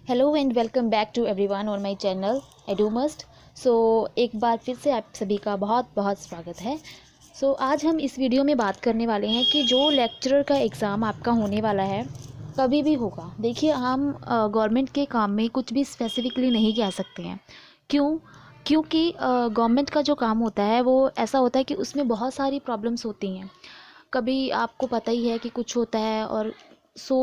Hello and welcome back to everyone on my channel edu must. So एक बार फिर से आप सभी का बहुत बहुत स्वागत है। आज हम इस वीडियो में बात करने वाले हैं कि जो लेक्चरर का एग्ज़ाम आपका होने वाला है कभी भी होगा। देखिए, हम गवर्नमेंट के काम में कुछ भी स्पेसिफिकली नहीं कह सकते हैं। क्यों? क्योंकि गवर्नमेंट का जो काम होता है वो ऐसा होता है कि उसमें बहुत सारी प्रॉब्लम्स होती हैं। कभी आपको पता ही है कि कुछ होता है, और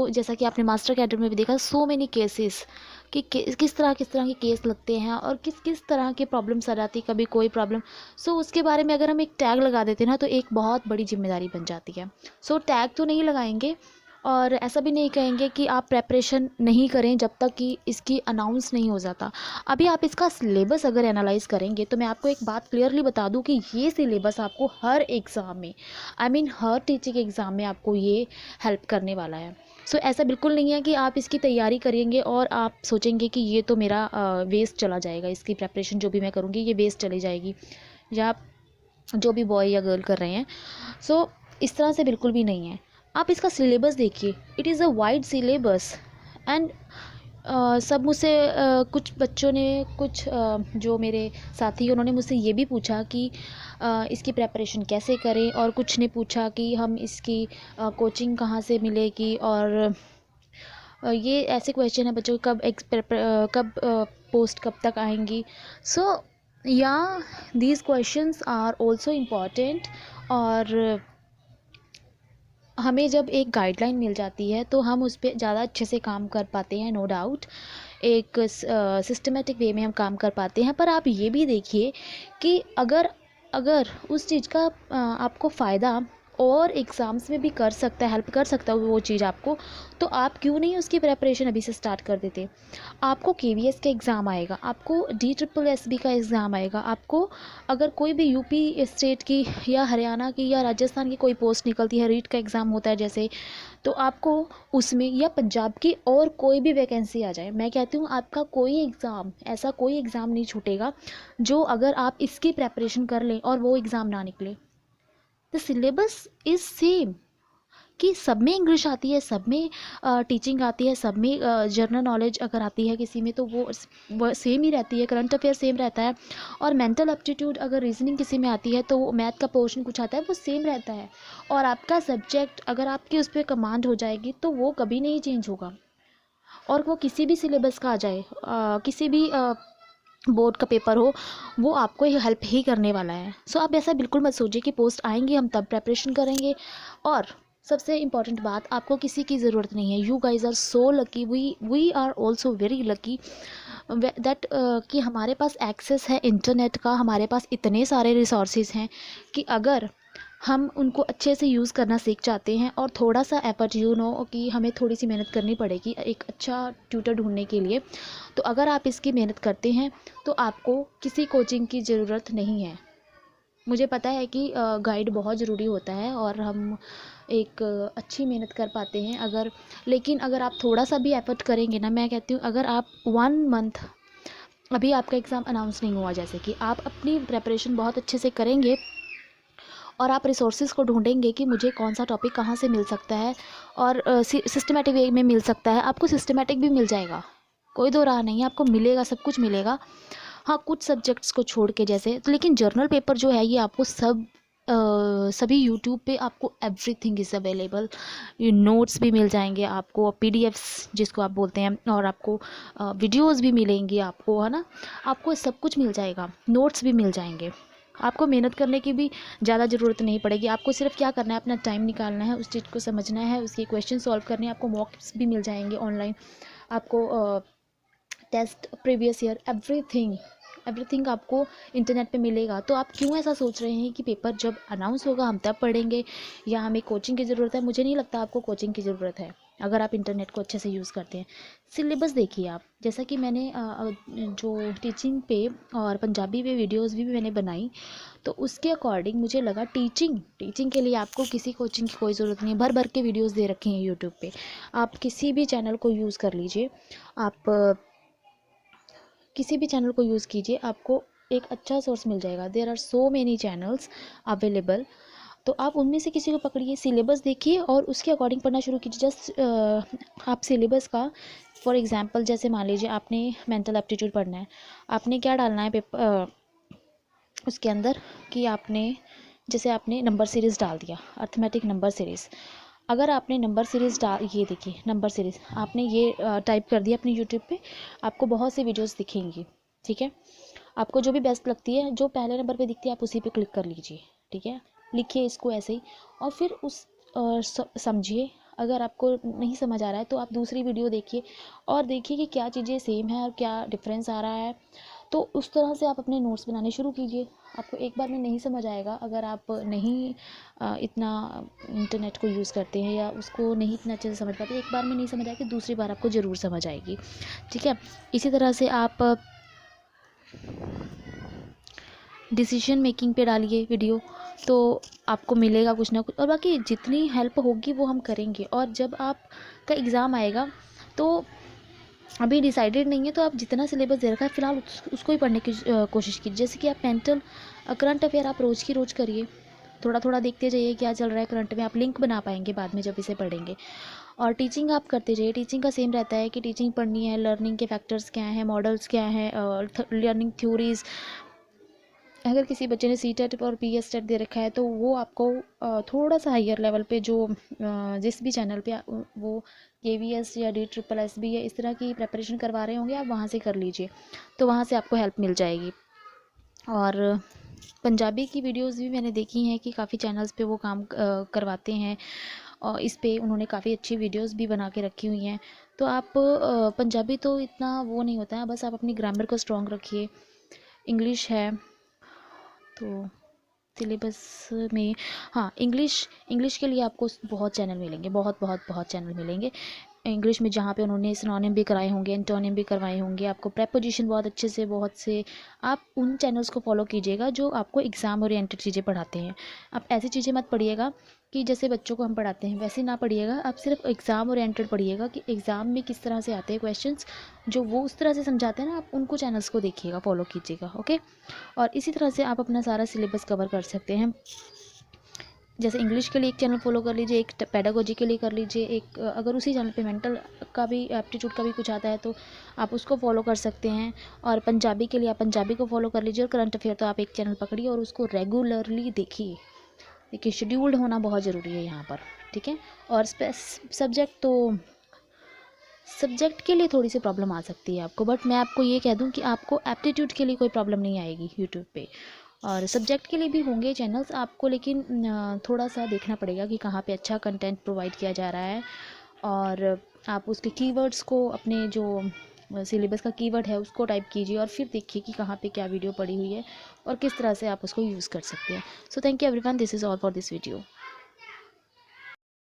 जैसा कि आपने मास्टर कैडर में भी देखा, सो मेनी केसेस कि किस तरह के केस लगते हैं और किस किस तरह के प्रॉब्लम्स आ जाती है, कभी कोई प्रॉब्लम। उसके बारे में अगर हम एक टैग लगा देते हैं ना, तो एक बहुत बड़ी जिम्मेदारी बन जाती है। टैग तो नहीं लगाएंगे, और ऐसा भी नहीं कहेंगे कि आप प्रेपरेशन नहीं करें जब तक कि इसकी अनाउंस नहीं हो जाता। अभी आप इसका सिलेबस अगर एनालाइज करेंगे तो मैं आपको एक बात क्लियरली बता दूं कि ये सिलेबस आपको हर एग्ज़ाम में, हर टीचिंग एग्ज़ाम में आपको ये हेल्प करने वाला है। ऐसा बिल्कुल नहीं है कि आप इसकी तैयारी करेंगे और आप सोचेंगे कि ये तो मेरा वेस्ट चला जाएगा, इसकी प्रेपरेशन जो भी मैं करूँगी ये वेस्ट चली जाएगी, या जो भी बॉय या गर्ल कर रहे हैं। इस तरह से बिल्कुल भी नहीं है। आप इसका सिलेबस देखिए, it is a wide syllabus. And सब मुझसे कुछ बच्चों ने, कुछ जो मेरे साथी, उन्होंने मुझसे ये भी पूछा कि इसकी प्रेपरेशन कैसे करें, और कुछ ने पूछा कि हम इसकी कोचिंग कहाँ से मिलेगी, और ये ऐसे क्वेश्चन है बच्चों, कब पोस्ट कब तक आएंगी। या these questions are also important. और हमें जब एक गाइडलाइन मिल जाती है तो हम उस पर ज़्यादा अच्छे से काम कर पाते हैं, नो डाउट। एक सिस्टमेटिक वे में हम काम कर पाते हैं। पर आप ये भी देखिए कि अगर अगर उस चीज़ का आपको फ़ायदा और एग्ज़ाम्स में भी कर सकता है, हेल्प कर सकता है वो चीज़ आपको, तो आप क्यों नहीं उसकी प्रेपरेशन अभी से स्टार्ट कर देते। आपको केवीएस का एग्ज़ाम आएगा, आपको DSSB का एग्ज़ाम आएगा, आपको अगर कोई भी यूपी स्टेट की या हरियाणा की या राजस्थान की कोई पोस्ट निकलती है, रीट का एग्ज़ाम होता है जैसे, तो आपको उसमें, या पंजाब की और कोई भी वैकेंसी आ जाए, मैं कहती हूँ आपका कोई एग्ज़ाम, ऐसा कोई एग्ज़ाम नहीं छूटेगा जो अगर आप इसकी प्रेपरेशन कर लें और वो एग्ज़ाम ना निकले। द सिलेबस इज़ सेम, कि सब में इंग्लिश आती है, सब में टीचिंग आती है, सब में जनरल नॉलेज अगर आती है किसी में तो वो सेम ही रहती है, करंट अफेयर सेम रहता है। और मेंटल एप्टीट्यूड अगर रीजनिंग किसी में आती है तो मैथ का पोर्शन कुछ आता है, वो सेम रहता है। और आपका सब्जेक्ट अगर आपकी उस पर कमांड हो जाएगी तो वो कभी नहीं चेंज होगा। और वो किसी भी सिलेबस का आ जाए, किसी भी बोर्ड का पेपर हो, वो आपको हेल्प ही करने वाला है। आप ऐसा बिल्कुल मत सोचिए कि पोस्ट आएंगी हम तब प्रेपरेशन करेंगे। और सबसे इम्पॉर्टेंट बात, आपको किसी की ज़रूरत नहीं है। You guys are so lucky, we are also very lucky that कि हमारे पास एक्सेस है इंटरनेट का, हमारे पास इतने सारे रिसोर्सेज हैं कि अगर हम उनको अच्छे से यूज़ करना सीख जाते हैं, और थोड़ा सा एफर्ट, कि हमें थोड़ी सी मेहनत करनी पड़ेगी एक अच्छा ट्यूटर ढूंढने के लिए। तो अगर आप इसकी मेहनत करते हैं तो आपको किसी कोचिंग की ज़रूरत नहीं है। मुझे पता है कि गाइड बहुत ज़रूरी होता है, और हम एक अच्छी मेहनत कर पाते हैं अगर, लेकिन अगर आप थोड़ा सा भी एफर्ट करेंगे ना, मैं कहती हूँ अगर आप 1 मंथ, अभी आपका एग्ज़ाम अनाउंस नहीं हुआ, जैसे कि आप अपनी प्रेपरेशन बहुत अच्छे से करेंगे और आप रिसोर्सेज को ढूंढेंगे कि मुझे कौन सा टॉपिक कहाँ से मिल सकता है, और सिस्टमेटिक वे में मिल सकता है। आपको सिस्टमेटिक भी मिल जाएगा, कोई दो राह नहीं है, आपको मिलेगा, सब कुछ मिलेगा। हाँ, कुछ सब्जेक्ट्स को छोड़ के जैसे तो, लेकिन जर्नल पेपर जो है ये आपको सभी यूट्यूब पे आपको एवरीथिंग इज़ अवेलेबल। ये नोट्स भी मिल जाएंगे आपको, पीडीएफ्स जिसको आप बोलते हैं, और आपको वीडियोस भी मिलेंगी आपको, है ना। आपको सब कुछ मिल जाएगा, नोट्स भी मिल जाएंगे। आपको मेहनत करने की भी ज़्यादा ज़रूरत नहीं पड़ेगी। आपको सिर्फ क्या करना है, अपना टाइम निकालना है, उस चीज़ को समझना है, उसके क्वेश्चन सॉल्व करने हैं। आपको मॉक्स भी मिल जाएंगे ऑनलाइन, आपको test, previous year, everything everything आपको इंटरनेट पे मिलेगा। तो आप क्यों ऐसा सोच रहे हैं कि पेपर जब अनाउंस होगा हम तब पढ़ेंगे, या हमें कोचिंग की ज़रूरत है। मुझे नहीं लगता आपको कोचिंग की ज़रूरत है अगर आप इंटरनेट को अच्छे से यूज़ करते हैं। सिलेबस देखिए आप, जैसा कि मैंने जो टीचिंग पे और पंजाबी पे वीडियोस भी मैंने बनाई, तो उसके अकॉर्डिंग मुझे लगा टीचिंग के लिए आपको किसी कोचिंग की कोई ज़रूरत नहीं है। भर भर के वीडियोस दे रखे हैं यूट्यूब पे, आप किसी भी चैनल को यूज़ कर लीजिए। आप किसी भी चैनल को यूज़ कीजिए, आपको एक अच्छा सोर्स मिल जाएगा। There are so many channels available. तो आप उनमें से किसी को पकड़िए, सिलेबस देखिए और उसके अकॉर्डिंग पढ़ना शुरू कीजिए। जस्ट आप सिलेबस का फॉर एग्जांपल जैसे मान लीजिए आपने मेंटल एप्टीट्यूड पढ़ना है, आपने क्या डालना है पेपर उसके अंदर कि आपने जैसे आपने नंबर सीरीज़ डाल दिया, अर्थमेटिक नंबर सीरीज़। अगर आपने नंबर सीरीज़ डाल, ये देखिए नंबर सीरीज़ आपने ये टाइप कर दिया अपनी यूट्यूब पे, आपको बहुत सी वीडियोस दिखेंगी, ठीक है। आपको जो भी बेस्ट लगती है, जो पहले नंबर पे दिखती है, आप उसी पे क्लिक कर लीजिए, ठीक है। लिखिए इसको ऐसे ही और फिर उस समझिए। अगर आपको नहीं समझ आ रहा है तो आप दूसरी वीडियो देखिए और देखिए कि क्या चीज़ें सेम है और क्या डिफरेंस आ रहा है। तो उस तरह से आप अपने नोट्स बनाने शुरू कीजिए। आपको एक बार में नहीं समझ आएगा, अगर आप नहीं इतना इंटरनेट को यूज़ करते हैं या उसको नहीं इतना अच्छे से समझ पाते, एक बार में नहीं समझ आएगी, दूसरी बार आपको ज़रूर समझ आएगी, ठीक है। इसी तरह से आप डिसीजन मेकिंग पे डालिए वीडियो, तो आपको मिलेगा कुछ ना कुछ। और बाकी जितनी हेल्प होगी वो हम करेंगे। और जब आपका एग्ज़ाम आएगा तो अभी डिसाइडेड नहीं है तो आप जितना सिलेबस दे रखा है फ़िलहाल उसको ही पढ़ने की कोशिश कीजिए। जैसे कि आप मेंटल करंट अफेयर आप रोज़ की रोज़ करिए, थोड़ा थोड़ा देखते जाइए क्या चल रहा है करंट में, आप लिंक बना पाएंगे बाद में जब इसे पढ़ेंगे। और टीचिंग आप करते जाइए। टीचिंग का सेम रहता है कि टीचिंग पढ़नी है, लर्निंग के फैक्टर्स क्या हैं, मॉडल्स क्या हैं, लर्निंग थ्योरीज़। अगर किसी बच्चे ने सी-टेट और पी-एस-टेट दे रखा है तो वो आपको थोड़ा सा हायर लेवल पे जो जिस भी चैनल पे वो KVS या DSSS या इस तरह की प्रिपरेशन करवा रहे होंगे, आप वहाँ से कर लीजिए, तो वहाँ से आपको हेल्प मिल जाएगी। और पंजाबी की वीडियोस भी मैंने देखी हैं कि काफ़ी चैनल्स पे वो काम करवाते हैं और इस पे उन्होंने काफ़ी अच्छी वीडियोस भी बना के रखी हुई हैं। तो आप पंजाबी तो इतना वो नहीं होता है, बस आप अपनी ग्रामर को स्ट्रॉन्ग रखिए। इंग्लिश है तो सिलेबस में, हाँ इंग्लिश के लिए आपको बहुत चैनल मिलेंगे, बहुत चैनल मिलेंगे इंग्लिश में, जहाँ पे उन्होंने सिनोनिम भी कराए होंगे, एंटोनिम भी करवाए होंगे, आपको प्रेपोजिशन बहुत अच्छे से बहुत से। आप उन चैनल्स को फॉलो कीजिएगा जो आपको एग्ज़ाम ओरिएंटेड चीज़ें पढ़ाते हैं। आप ऐसी चीज़ें मत पढ़िएगा कि जैसे बच्चों को हम पढ़ाते हैं वैसे ना पढ़िएगा, आप सिर्फ एग्ज़ाम ओरिएंटेड पढ़िएगा कि एग्ज़ाम में किस तरह से आते हैं क्वेश्चंस, जो वो उस तरह से समझाते हैं ना, आप उनको चैनल्स को देखिएगा, फॉलो कीजिएगा, ओके। और इसी तरह से आप अपना सारा सिलेबस कवर कर सकते हैं। जैसे इंग्लिश के लिए एक चैनल फॉलो कर लीजिए, एक पेडागोजी के लिए कर लीजिए, एक अगर उसी चैनल पे मेंटल का भी एप्टीट्यूड का भी कुछ आता है तो आप उसको फॉलो कर सकते हैं। और पंजाबी के लिए आप पंजाबी को फॉलो कर लीजिए। और करंट अफेयर तो आप एक चैनल पकड़िए और उसको रेगुलरली देखिए। देखिए शेड्यूल्ड होना बहुत ज़रूरी है यहाँ पर, ठीक है। और सब्जेक्ट के लिए थोड़ी सी प्रॉब्लम आ सकती है आपको, बट मैं आपको ये कह दूँ कि आपको एप्टीट्यूड के लिए कोई प्रॉब्लम नहीं आएगी यूट्यूब पे। और सब्जेक्ट के लिए भी होंगे चैनल्स आपको, लेकिन थोड़ा सा देखना पड़ेगा कि कहाँ पे अच्छा कंटेंट प्रोवाइड किया जा रहा है। और आप उसके कीवर्ड्स को, अपने जो सिलेबस का कीवर्ड है उसको टाइप कीजिए और फिर देखिए कि कहाँ पे क्या वीडियो पड़ी हुई है और किस तरह से आप उसको यूज़ कर सकते हैं। So thank you everyone, this is all for this video.